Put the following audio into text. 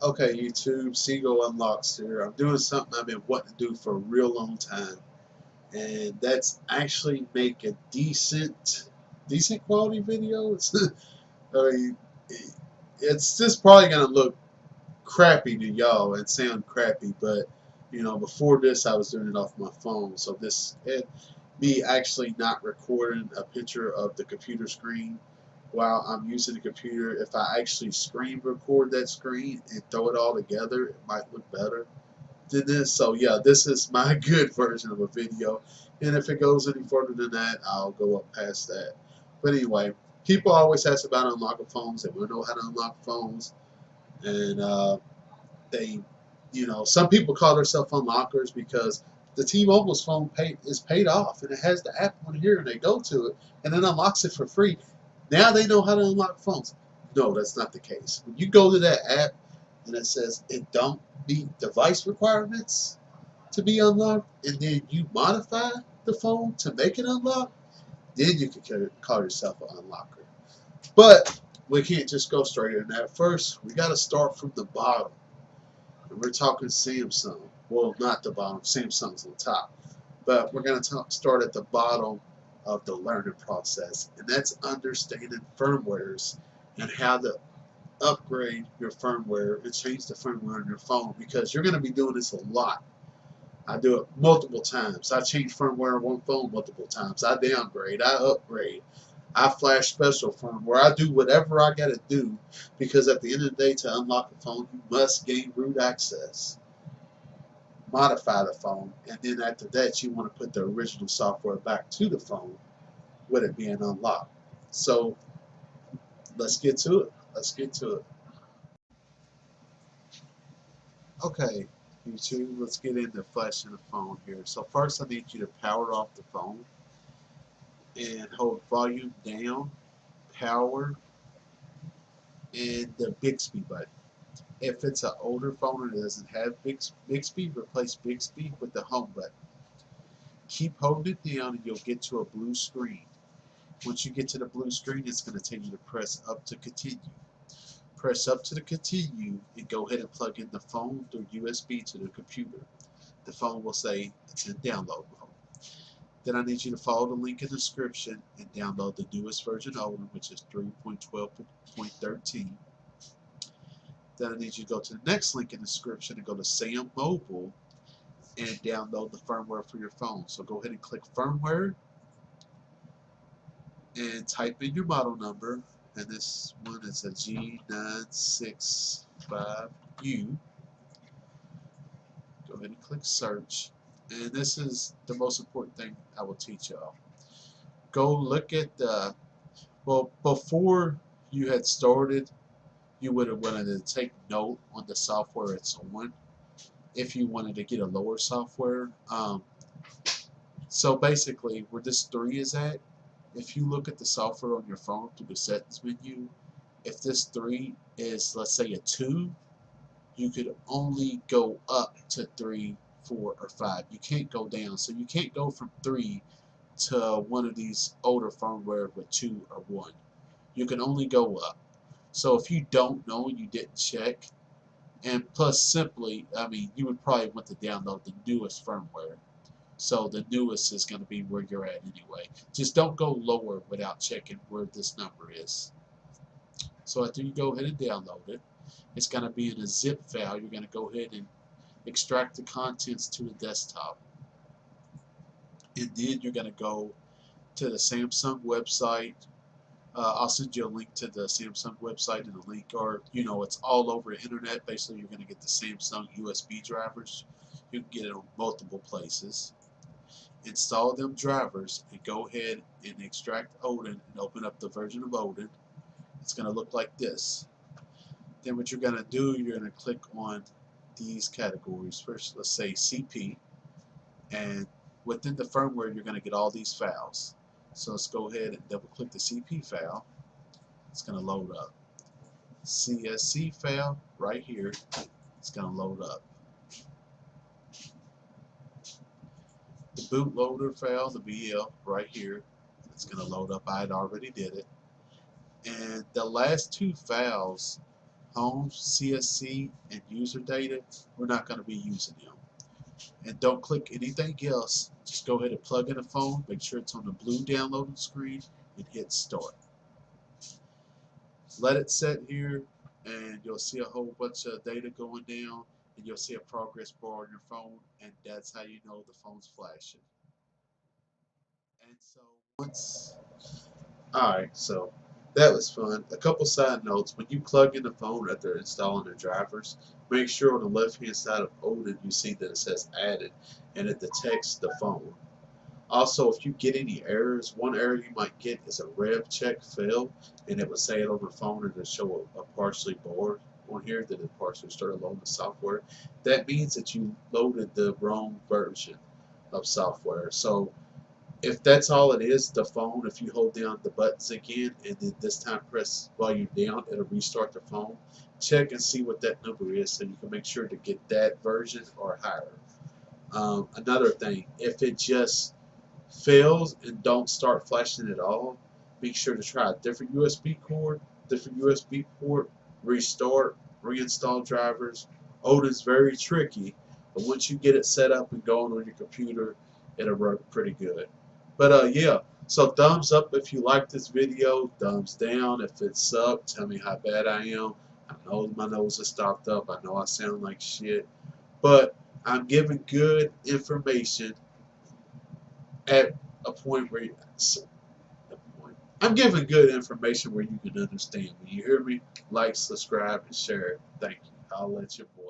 Okay, YouTube, Seagull Unlocks here. I'm doing something I've been wanting to do for a real long time, and that's actually make a decent quality video. I mean, it's just probably gonna look crappy to y'all and sound crappy, but before this, I was doing it off my phone, so me actually not recording a picture of the computer screen while I'm using the computer. If I actually screen record that screen and throw it all together, it might look better than this. So yeah, this is my good version of a video. And if it goes any further than that, I'll go up past that. But anyway, people always ask about unlocking phones. They want to know how to unlock phones. And they, some people call themselves unlockers because the T-Mobile's is paid off and it has the app on here and they go to it and it unlocks it for free. Now they know how to unlock phones. No, that's not the case. When you go to that app and it says it don't meet device requirements to be unlocked, and then you modify the phone to make it unlock, then you can call yourself an unlocker. But we can't just go straight in that. First, we got to start from the bottom. And we're talking Samsung. Well, not the bottom. Samsung's on top. But we're going to start at the bottom of the learning process. And that's understanding firmwares and how to upgrade your firmware and change the firmware on your phone, because you're going to be doing this a lot. I do it multiple times. I change firmware on one phone multiple times. I downgrade. I upgrade. I flash special firmware. I do whatever I got to do, because at the end of the day, to unlock a phone, you must gain root access, modify the phone, and then after that, you want to put the original software back to the phone with it being unlocked. So let's get to it. Let's get to it. Okay, YouTube, let's get into flashing the phone here. So first, I need you to power off the phone and hold volume down, power, and the Bixby button. If it's an older phone and it doesn't have Bixby, replace Bixby with the home button. Keep holding it down and you'll get to a blue screen. Once you get to the blue screen, it's going to tell you to press up to continue. Press up to the continue and go ahead and plug in the phone through USB to the computer. The phone will say it's in download mode. Then I need you to follow the link in the description and download the newest version of Odin, which is 3.12.13. Then I need you to go to the next link in the description and go to Sam Mobile and download the firmware for your phone. So go ahead and click firmware and type in your model number. And this one is a G965U. Go ahead and click search. And this is the most important thing I will teach y'all. Go look at the, well, before you had started, you would have wanted to take note on the software it's on if you wanted to get a lower software. So basically, where this 3 is at, if you look at the software on your phone through the settings menu, if this 3 is, let's say, a 2, you could only go up to 3, 4, or 5. You can't go down. So you can't go from 3 to one of these older firmware with 2 or 1. You can only go up. So if you don't know and you didn't check, and plus simply, I mean, you would probably want to download the newest firmware. So the newest is going to be where you're at anyway. Just don't go lower without checking where this number is. So after you go ahead and download it, it's going to be in a zip file. You're going to go ahead and extract the contents to the desktop. And then you're going to go to the Samsung website. I'll send you a link to the Samsung website and a link, or it's all over the internet. Basically, you're going to get the Samsung USB drivers. You can get it on multiple places. Install them drivers and go ahead and extract Odin and open up the version of Odin. It's going to look like this. Then what you're going to do, you're going to click on these categories. First, let's say CP, and within the firmware, you're going to get all these files. So let's go ahead and double click the CP file. It's going to load up. CSC file right here. It's going to load up. The bootloader file, the BL right here. It's going to load up. I had already did it. And the last 2 files, home CSC and user data, we're not going to be using them. And don't click anything else. Just go ahead and plug in the phone. Make sure it's on the blue downloading screen and hit start. Let it set here, and you'll see a whole bunch of data going down, and you'll see a progress bar on your phone, and that's how you know the phone's flashing. And so once, alright, so that was fun. A couple side notes: when you plug in the phone after installing the drivers, make sure on the left hand side of Odin you see that it says added, and it detects the phone. Also, if you get any errors, one error you might get is a rev check failed, and it will say it on the phone and it'll show a partially board on here that it partially started loading the software. That means that you loaded the wrong version of software. So if that's all it is, the phone, if you hold down the buttons again and then this time press volume down, it'll restart the phone. Check and see what that number is so you can make sure to get that version or higher. Another thing, if it just fails and don't start flashing at all, make sure to try a different USB cord, different USB port, restart, reinstall drivers. Odin's very tricky, but once you get it set up and going on your computer, it'll work pretty good. But yeah, so thumbs up if you like this video, thumbs down if it sucked. Tell me how bad I am. I know my nose is stopped up. I know I sound like shit, but I'm giving good information at a point where I'm giving good information where you can understand me. You hear me? Like, subscribe, and share. Thank you. I'll let you boy.